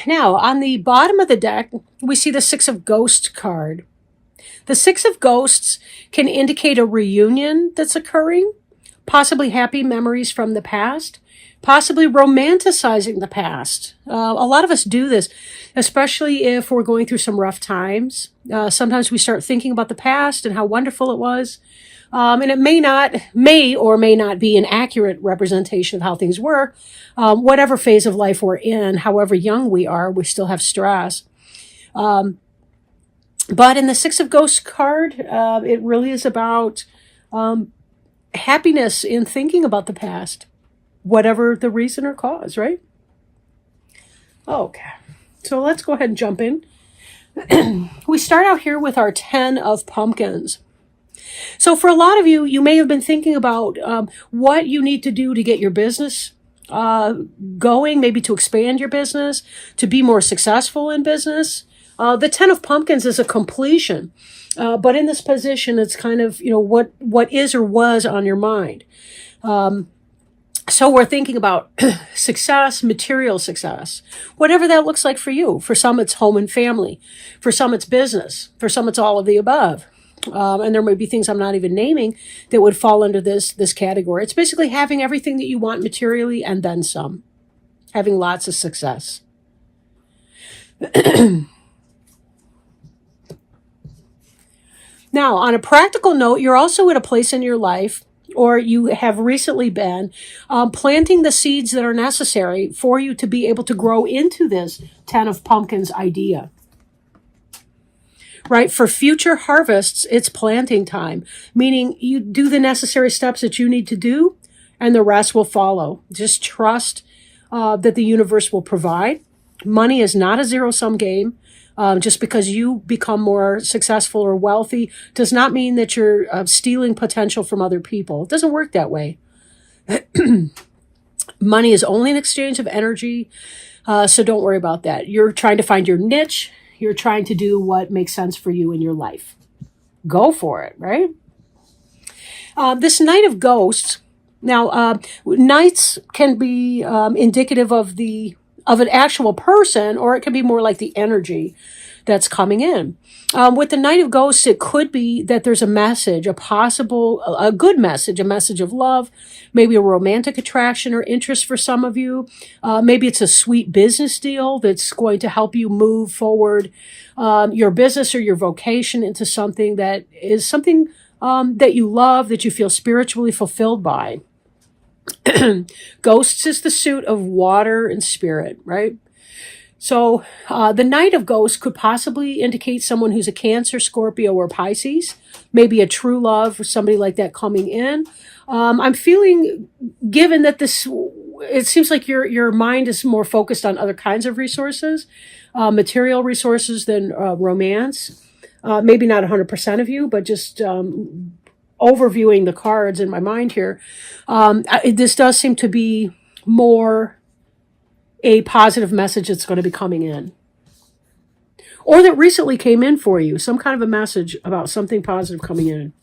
Now, on the bottom of the deck, we see the Six of Ghosts card. The Six of Ghosts can indicate a reunion that's occurring, possibly happy memories from the past, possibly romanticizing the past. A lot of us do this, especially if we're going through some rough times. Sometimes we start thinking about the past and how wonderful it was. And it may or may not be an accurate representation of how things were. Whatever phase of life we're in, however young we are, we still have stress. But in the Six of Ghosts card, it really is about happiness in thinking about the past, whatever the reason or cause, right? Okay, so let's go ahead and jump in. We start out here with our 10 of Pumpkins. So for a lot of you, you may have been thinking about what you need to do to get your business going, maybe to expand your business, to be more successful in business. The 10 of Pumpkins is a completion. But in this position, it's kind of, what is or was on your mind. So we're thinking about success, material success, whatever that looks like for you. For some, it's home and family. For some, it's business. For some, it's all of the above. And there may be things I'm not even naming that would fall under this category. It's basically having everything that you want materially and then some. Having lots of success. Now, on a practical note, you're also at a place in your life, or you have recently been, planting the seeds that are necessary for you to be able to grow into this 10 of Pumpkins idea. Right? For future harvests, it's planting time, meaning you do the necessary steps that you need to do, and the rest will follow. Just trust that the universe will provide. Money is not a zero-sum game. Just because you become more successful or wealthy does not mean that you're stealing potential from other people. It doesn't work that way. Money is only an exchange of energy, so don't worry about that. You're trying to find your niche. You're trying to do what makes sense for you in your life. Go for it, right? This Knight of Ghosts. Now, knights can be indicative of an actual person, or it can be more like the energy that's coming in. With the Knight of Ghosts, it could be that there's a message, a good message, a message of love, maybe a romantic attraction or interest for some of you. Maybe it's a sweet business deal that's going to help you move forward your business or your vocation into something that is something that you love, that you feel spiritually fulfilled by. Ghosts is the suit of water and spirit, right? So the Knight of Ghosts could possibly indicate someone who's a Cancer, Scorpio, or Pisces, maybe a true love or somebody like that coming in. I'm feeling, given that it seems like your mind is more focused on other kinds of resources, material resources than romance. Maybe not 100% of you, but just overviewing the cards in my mind here, this does seem to be more a positive message that's going to be coming in. Or that recently came in for you, some kind of a message about something positive coming in.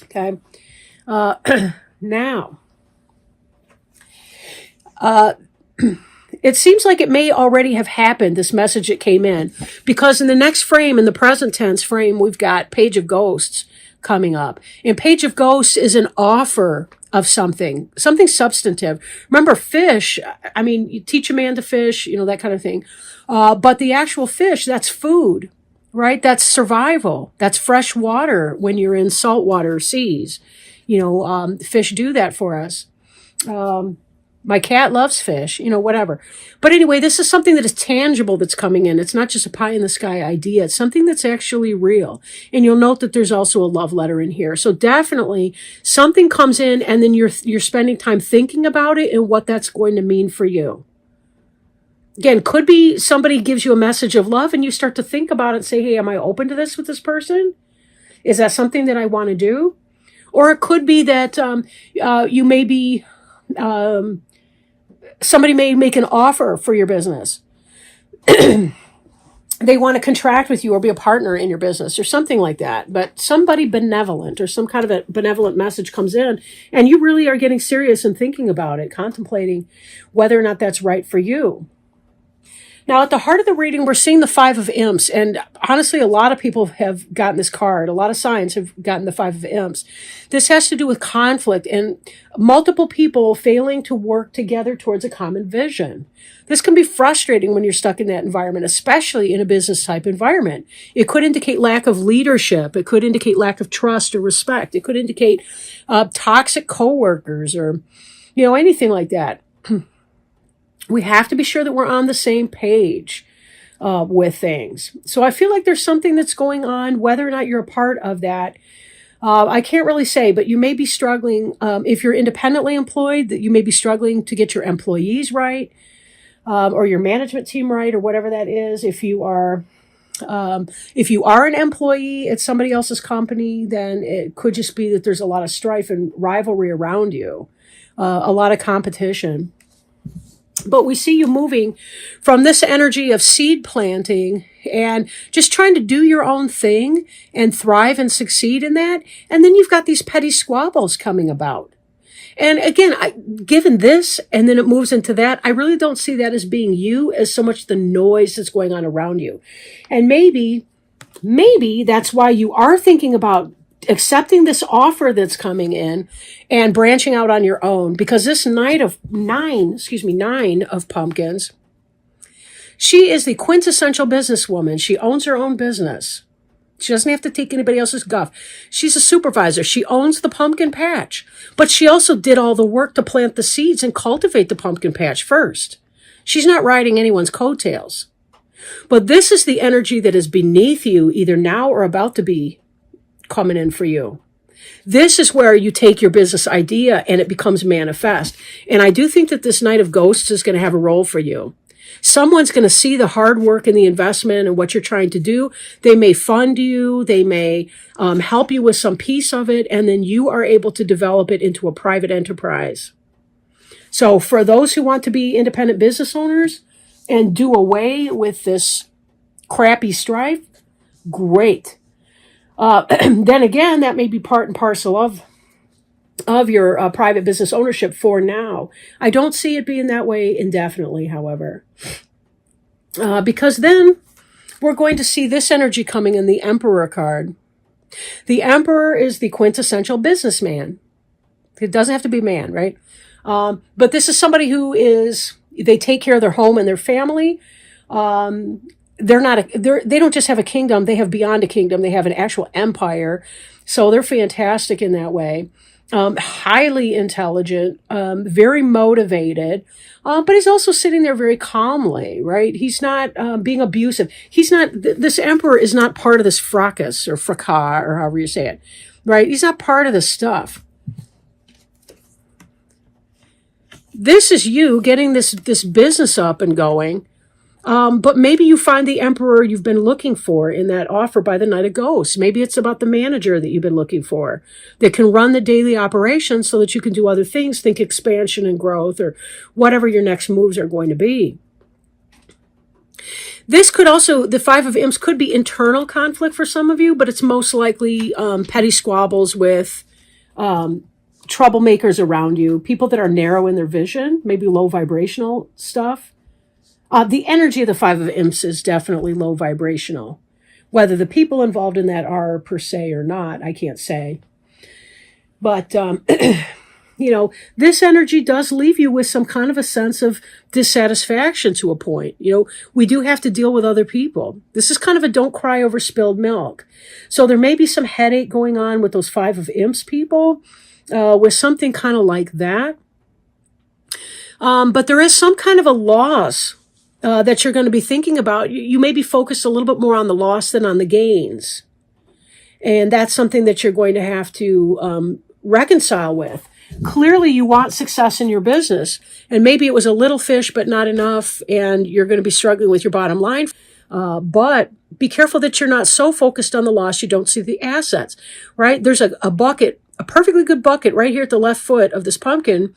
Okay. Now, it seems like it may already have happened, this message that came in, because in the next frame, in the present tense frame, we've got Page of Ghosts coming up. And Page of Ghosts is an offer of something substantive. Remember, fish, I mean, you teach a man to fish, that kind of thing. But the actual fish, that's food, right? That's survival. That's fresh water when you're in saltwater seas. Fish do that for us. My cat loves fish, whatever. But anyway, this is something that is tangible that's coming in. It's not just a pie in the sky idea. It's something that's actually real. And you'll note that there's also a love letter in here. So definitely something comes in, and then you're spending time thinking about it and what that's going to mean for you. Again, could be somebody gives you a message of love and you start to think about it and say, hey, am I open to this with this person? Is that something that I want to do? Or it could be that you may be... somebody may make an offer for your business. They want to contract with you or be a partner in your business or something like that. But somebody benevolent or some kind of a benevolent message comes in, and you really are getting serious and thinking about it, contemplating whether or not that's right for you. Now, at the heart of the reading, we're seeing the Five of Imps. And honestly, a lot of people have gotten this card. A lot of signs have gotten the Five of Imps. This has to do with conflict and multiple people failing to work together towards a common vision. This can be frustrating when you're stuck in that environment, especially in a business type environment. It could indicate lack of leadership. It could indicate lack of trust or respect. It could indicate toxic coworkers or, anything like that. We have to be sure that we're on the same page with things. So I feel like there's something that's going on, whether or not you're a part of that. I can't really say, but you may be struggling. If you're independently employed, that you may be struggling to get your employees right, or your management team right, or whatever that is. If you are an employee at somebody else's company, then it could just be that there's a lot of strife and rivalry around you, a lot of competition. But we see you moving from this energy of seed planting and just trying to do your own thing and thrive and succeed in that. And then you've got these petty squabbles coming about. And again, given this, and then it moves into that, I really don't see that as being you as so much the noise that's going on around you. And maybe that's why you are thinking about accepting this offer that's coming in and branching out on your own, because this nine of pumpkins, she is the quintessential businesswoman. She owns her own business. She doesn't have to take anybody else's guff. She's a supervisor. She owns the pumpkin patch, but she also did all the work to plant the seeds and cultivate the pumpkin patch first. She's not riding anyone's coattails. But this is the energy that is beneath you, either now or about to be coming in for you. This is where you take your business idea and it becomes manifest. And I do think that this Knight of Ghosts is going to have a role for you. Someone's going to see the hard work and the investment and what you're trying to do. They may fund you. They may help you with some piece of it. And then you are able to develop it into a private enterprise. So for those who want to be independent business owners and do away with this crappy strife, great. Then again, that may be part and parcel of your private business ownership for now. I don't see it being that way indefinitely, however, because then we're going to see this energy coming in the Emperor card. The Emperor is the quintessential businessman. It doesn't have to be man, right? But this is somebody they take care of their home and their family. They don't just have a kingdom, they have beyond a kingdom. They have an actual empire. So they're fantastic in that way. Highly intelligent, very motivated. But he's also sitting there very calmly, right? He's not being abusive. This emperor is not part of this fracas or fracas or however you say it, right? He's not part of this stuff. This is you getting this business up and going. But maybe you find the emperor you've been looking for in that offer by the Knight of Ghosts. Maybe it's about the manager that you've been looking for that can run the daily operations so that you can do other things, think expansion and growth, or whatever your next moves are going to be. This could also, the Five of Imps could be internal conflict for some of you, but it's most likely petty squabbles with troublemakers around you, people that are narrow in their vision, maybe low vibrational stuff. The energy of the Five of Imps is definitely low vibrational. Whether the people involved in that are per se or not, I can't say. But, this energy does leave you with some kind of a sense of dissatisfaction to a point. We do have to deal with other people. This is kind of a don't cry over spilled milk. So there may be some headache going on with those Five of Imps people, with something kind of like that. But there is some kind of a loss that you're going to be thinking about. You may be focused a little bit more on the loss than on the gains. And that's something that you're going to have to reconcile with. Clearly, you want success in your business. And maybe it was a little fish, but not enough. And you're going to be struggling with your bottom line. But be careful that you're not so focused on the loss you don't see the assets, right? There's a bucket, a perfectly good bucket right here at the left foot of this pumpkin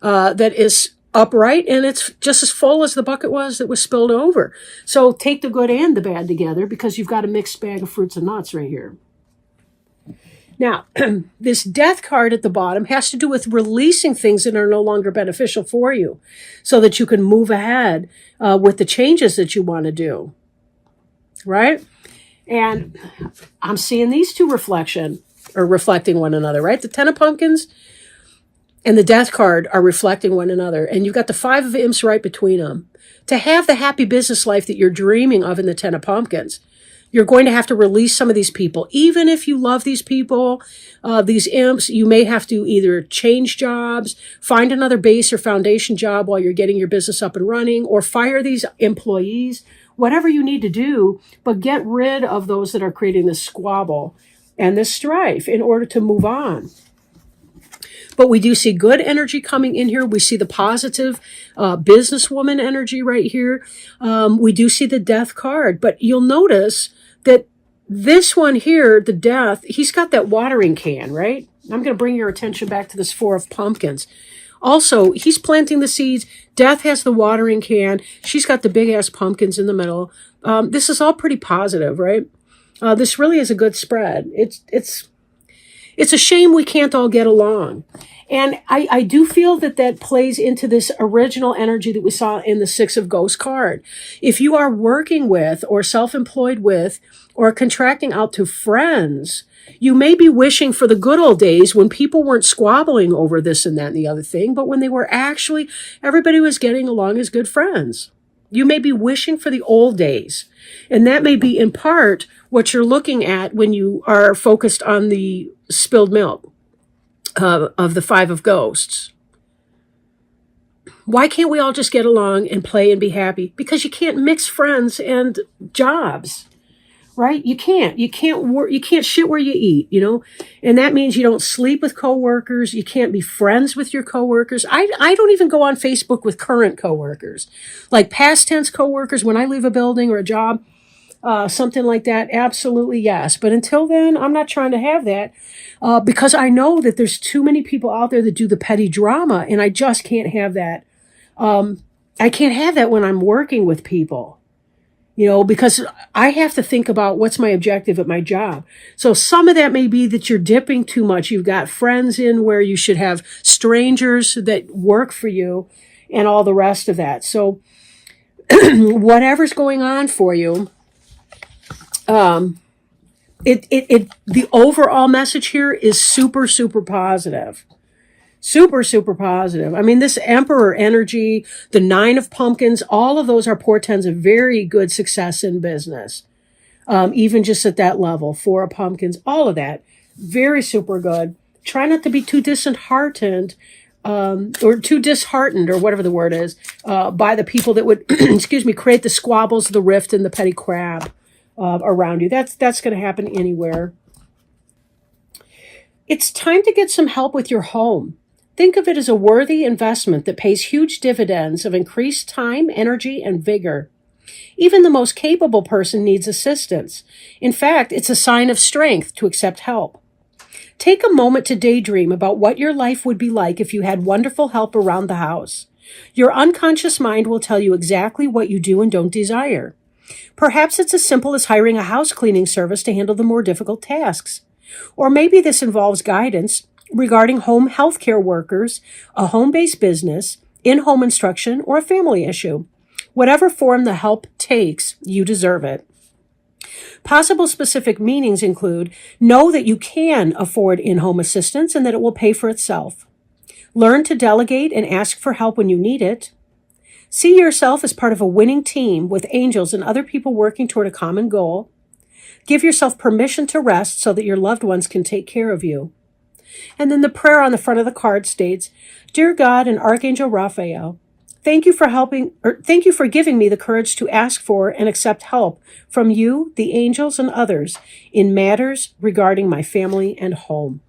that is upright, and it's just as full as the bucket was that was spilled over. So take the good and the bad together, because you've got a mixed bag of fruits and nuts right here. Now, this death card at the bottom has to do with releasing things that are no longer beneficial for you so that you can move ahead with the changes that you want to do. Right? And I'm seeing these two reflecting one another, right? The Ten of Pumpkins and the Death card are reflecting one another. And you've got the Five of Imps right between them. To have the happy business life that you're dreaming of in the Ten of Pumpkins, you're going to have to release some of these people. Even if you love these people, these imps, you may have to either change jobs, find another base or foundation job while you're getting your business up and running, or fire these employees, whatever you need to do, but get rid of those that are creating this squabble and this strife in order to move on. But we do see good energy coming in here. We see the positive businesswoman energy right here. We do see the Death card. But you'll notice that this one here, the Death, he's got that watering can, right? I'm going to bring your attention back to this Four of Pumpkins. Also, he's planting the seeds. Death has the watering can. She's got the big-ass pumpkins in the middle. This is all pretty positive, right? This really is a good spread. It's a shame we can't all get along. And I do feel that plays into this original energy that we saw in the Six of Ghosts card. If you are working with or self-employed with or contracting out to friends, you may be wishing for the good old days when people weren't squabbling over this and that and the other thing, but when they were actually, everybody was getting along as good friends. You may be wishing for the old days. And that may be in part what you're looking at when you are focused on the spilled milk of the Five of Ghosts. Why can't we all just get along and play and be happy? Because you can't mix friends and jobs, right? You can't work, you can't shit where you eat, you know? And that means you don't sleep with coworkers. You can't be friends with your coworkers. I don't even go on Facebook with current coworkers, like past tense coworkers. When I leave a building or a job, something like that, absolutely yes. But until then, I'm not trying to have that because I know that there's too many people out there that do the petty drama, and I just can't have that. I can't have that when I'm working with people, you know, because I have to think about what's my objective at my job. So some of that may be that you're dipping too much. You've got friends in where you should have strangers that work for you and all the rest of that. So whatever's going on for you, the overall message here is super, super positive. Super, super positive. I mean, this Emperor energy, the Nine of Pumpkins, all of those are portends of very good success in business. Even just at that level, Four of Pumpkins, all of that, very super good. Try not to be too disheartened, or too disheartened, or whatever the word is, by the people that would, create the squabbles, the rift, and the petty crab around you. That's going to happen anywhere. It's time to get some help with your home. Think of it as a worthy investment that pays huge dividends of increased time, energy, and vigor. Even the most capable person needs assistance. In fact, it's a sign of strength to accept help. Take a moment to daydream about what your life would be like if you had wonderful help around the house. Your unconscious mind will tell you exactly what you do and don't desire. Perhaps it's as simple as hiring a house cleaning service to handle the more difficult tasks. Or maybe this involves guidance regarding home health care workers, a home-based business, in-home instruction, or a family issue. Whatever form the help takes, you deserve it. Possible specific meanings include: know that you can afford in-home assistance and that it will pay for itself. Learn to delegate and ask for help when you need it. See yourself as part of a winning team with angels and other people working toward a common goal. Give yourself permission to rest so that your loved ones can take care of you. And then the prayer on the front of the card states, Dear God and Archangel Raphael, thank you for giving me the courage to ask for and accept help from you, the angels, and others in matters regarding my family and home.